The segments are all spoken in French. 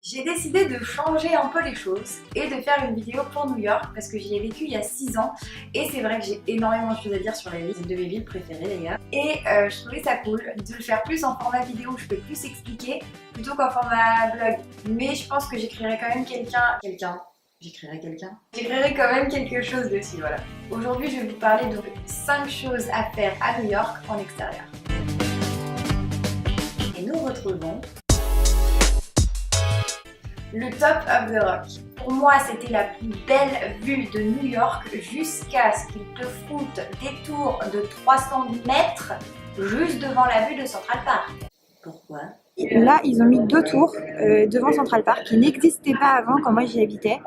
J'ai décidé de changer un peu les choses et de faire une vidéo pour New York parce que j'y ai vécu il y a 6 ans et c'est vrai que j'ai énormément de choses à dire sur la liste de mes villes préférées d'ailleurs. Et je trouvais ça cool de le faire plus en format vidéo où je peux plus expliquer plutôt qu'en format blog. Mais je pense que j'écrirai quand même J'écrirai quand même quelque chose dessus, voilà. Aujourd'hui, je vais vous parler de 5 choses à faire à New York en extérieur. Et nous retrouvons le Top of the Rock. Pour moi, c'était la plus belle vue de New York jusqu'à ce qu'ils te foutent des tours de 300 mètres juste devant la vue de Central Park. Pourquoi ? Là, ils ont mis 2 tours devant Central Park qui n'existaient pas avant quand moi j'y habitais.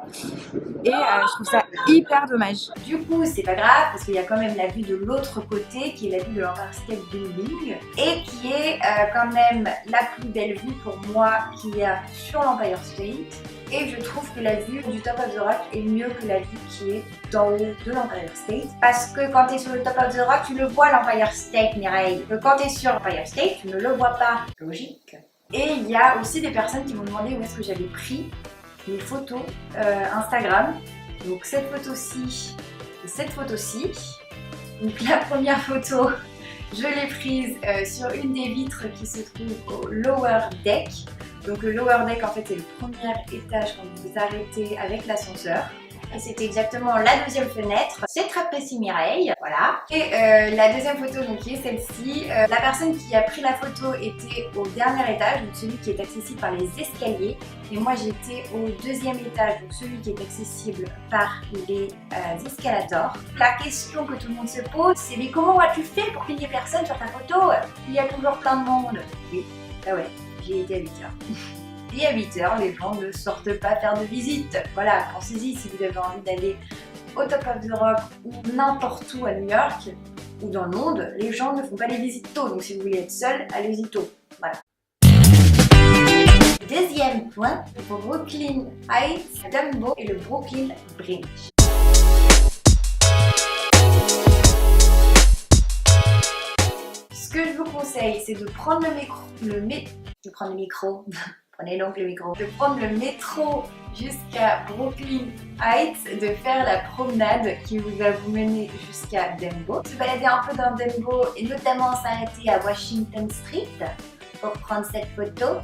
Et je trouve ça hyper dommage. Du coup, c'est pas grave parce qu'il y a quand même la vue de l'autre côté qui est la vue de l'Empire State Building et qui est quand même la plus belle vue pour moi qu'il y a sur l'Empire State. Et je trouve que la vue du Top of the Rock est mieux que la vue qui est d'en haut de l'Empire State. Parce que quand tu es sur le Top of the Rock, tu le vois l'Empire State, Mireille. Que quand tu es sur l'Empire State, tu ne le vois pas. Logique. Et il y a aussi des personnes qui m'ont demandé où est-ce que j'avais pris mes photos Instagram. Donc cette photo-ci et cette photo-ci. Donc la première photo, je l'ai prise sur une des vitres qui se trouve au Lower Deck. Donc le Lower Deck en fait c'est le premier étage quand vous vous arrêtez avec l'ascenseur. Et c'était exactement la deuxième fenêtre. C'est très précis Mireille, voilà. Et la deuxième photo donc qui est celle-ci. La personne qui a pris la photo était au dernier étage, donc celui qui est accessible par les escaliers. Et moi j'étais au deuxième étage, donc celui qui est accessible par les escalators. La question que tout le monde se pose, c'est mais comment as-tu fait pour qu'il n'y ait personne sur ta photo? Il y a toujours plein de monde. Oui, ah ouais, j'ai été à 8h. Et à 8h, les gens ne sortent pas faire de visite. Voilà, pensez-y si vous avez envie d'aller au Top of the Rock ou n'importe où à New York ou dans le monde, les gens ne font pas les visites tôt. Donc si vous voulez être seul, allez-y tôt. Voilà. Deuxième point, pour Brooklyn Heights, Dumbo et le Brooklyn Bridge. Ce que je vous conseille, c'est de prendre le métro. Prenez donc le micro. De prendre le métro jusqu'à Brooklyn Heights, de faire la promenade qui va vous mener jusqu'à Dumbo. Se balader un peu dans Dumbo et notamment s'arrêter à Washington Street pour prendre cette photo,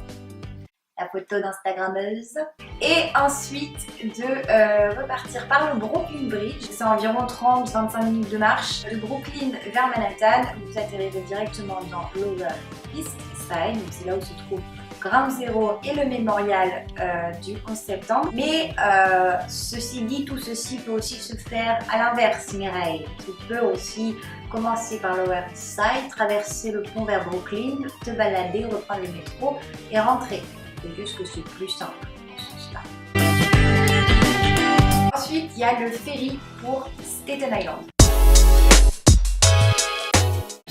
la photo d'instagrammeuse. Et ensuite de repartir par le Brooklyn Bridge. C'est environ 30-25 minutes de marche. De Brooklyn vers Manhattan, vous atterrirez directement dans Lower East Side, donc c'est là où se trouve Ground Zero et le mémorial du 11 septembre. Mais ceci dit, tout ceci peut aussi se faire à l'inverse, Mireille. Tu peux aussi commencer par Lower East Side, traverser le pont vers Brooklyn, te balader, reprendre le métro et rentrer. C'est juste que c'est plus simple dans ce sens-là. Ensuite, il y a le ferry pour Staten Island.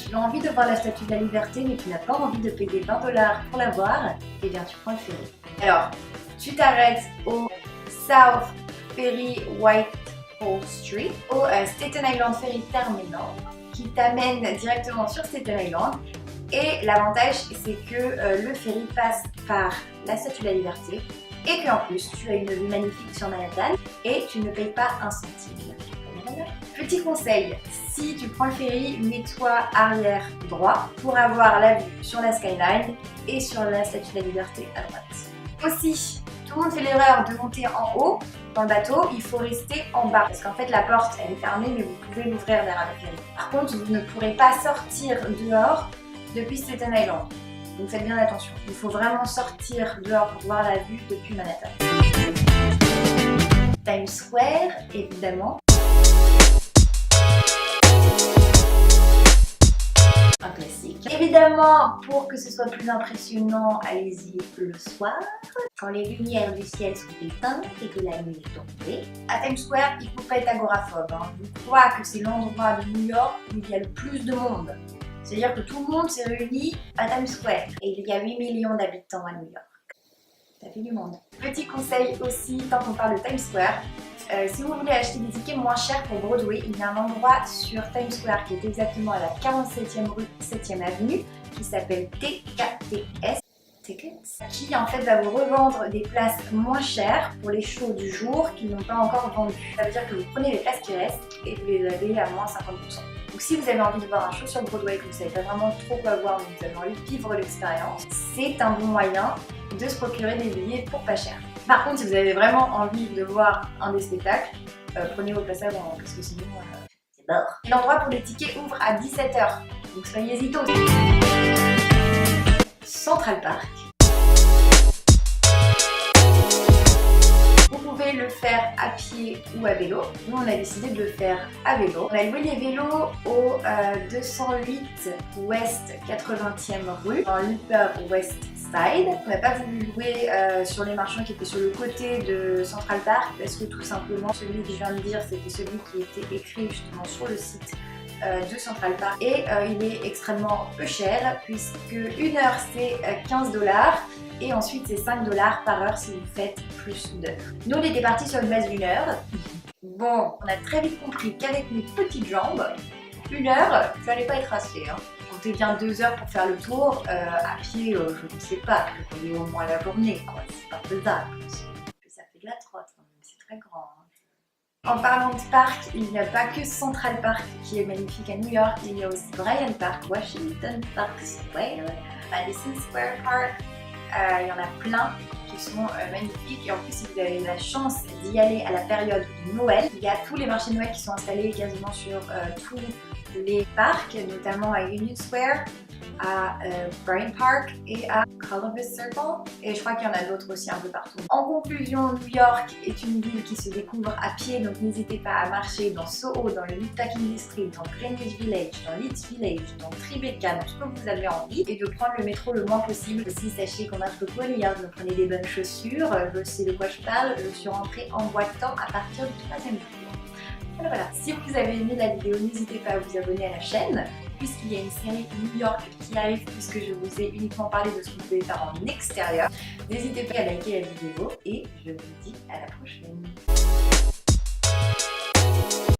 Tu as envie de voir la Statue de la Liberté mais tu n'as pas envie de payer 20 $ pour la voir, et bien tu prends le ferry. Alors, tu t'arrêtes au South Ferry Whitehall Street, au Staten Island Ferry Terminal, qui t'amène directement sur Staten Island. Et l'avantage, c'est que le ferry passe par la Statue de la Liberté et qu'en plus, tu as une vue magnifique sur Manhattan et tu ne payes pas un centime. Petit conseil, si tu prends le ferry, mets-toi arrière droit pour avoir la vue sur la skyline et sur la Statue de la Liberté à droite. Aussi, tout le monde fait l'erreur de monter en haut dans le bateau, il faut rester en bas parce qu'en fait la porte elle est fermée mais vous pouvez l'ouvrir derrière le ferry. Par contre, vous ne pourrez pas sortir dehors depuis Staten Island. Donc faites bien attention, il faut vraiment sortir dehors pour voir la vue depuis Manhattan. Times Square, évidemment. Un classique. Évidemment, pour que ce soit plus impressionnant, allez-y le soir, quand les lumières du ciel sont éteintes et que la nuit est tombée. À Times Square, il ne faut pas être agoraphobe. Je crois que c'est l'endroit de New York où il y a le plus de monde. C'est-à-dire que tout le monde s'est réuni à Times Square. Et il y a 8 millions d'habitants à New York. Ça fait du monde. Petit conseil aussi, tant qu'on parle de Times Square, si vous voulez acheter des tickets moins chers pour Broadway, il y a un endroit sur Times Square qui est exactement à la 47e rue 7e avenue qui s'appelle TKTS. Tickets, qui en fait va vous revendre des places moins chères pour les shows du jour qu'ils n'ont pas encore vendues. Ça veut dire que vous prenez les places qui restent et vous les avez à moins 50%. Donc si vous avez envie de voir un show sur Broadway, que vous ne savez pas vraiment trop quoi voir, mais vous avez envie de vivre l'expérience, c'est un bon moyen de se procurer des billets pour pas cher. Par contre, si vous avez vraiment envie de voir un des spectacles, prenez vos places avant, parce que sinon c'est mort. L'endroit pour les tickets ouvre à 17h, donc soyez hésitants. Central Park. Vous pouvez le faire à pied ou à vélo. Nous, on a décidé de le faire à vélo. On a loué les vélos au 208 West 80e rue, dans l'Upper West Side. On n'a pas voulu louer sur les marchands qui étaient sur le côté de Central Park parce que tout simplement, celui que je viens de dire, c'était celui qui était écrit justement sur le site de Central Park et il est extrêmement peu cher puisque une heure c'est 15 $ et ensuite c'est 5 $ par heure si vous faites plus d'heures. Nous on était partis sur une base d'une heure. Bon, on a très vite compris qu'avec mes petites jambes, une heure, ça allait pas être assez. Comptez bien 2 heures pour faire le tour. À pied, je ne sais pas, je connais au moins la journée, quoi. C'est pas faisable. Ça fait de la trotte, hein, même c'est très grand. En parlant de parc, il n'y a pas que Central Park qui est magnifique à New York, il y a aussi Bryant Park, Washington Park Square, Madison Square Park, il y en a plein qui sont magnifiques et en plus si vous avez la chance d'y aller à la période de Noël, il y a tous les marchés de Noël qui sont installés quasiment sur tous les parcs, notamment à Union Square, à Bryant Park et à Columbus Circle et je crois qu'il y en a d'autres aussi un peu partout. En conclusion, New York est une ville qui se découvre à pied, donc n'hésitez pas à marcher dans Soho, dans le Meatpacking District, dans Greenwich Village, dans Leeds Village, dans Tribeca, dans ce que vous avez envie et de prendre le métro le moins possible. Aussi sachez qu'on a le poignet, donc prenez des bonnes chaussures, je sais de quoi je parle, je suis rentrée en boitant à partir du 3e jour. Voilà. Si vous avez aimé la vidéo, n'hésitez pas à vous abonner à la chaîne puisqu'il y a une série New York qui arrive puisque je vous ai uniquement parlé de ce que vous pouvez faire en extérieur. N'hésitez pas à liker la vidéo et je vous dis à la prochaine.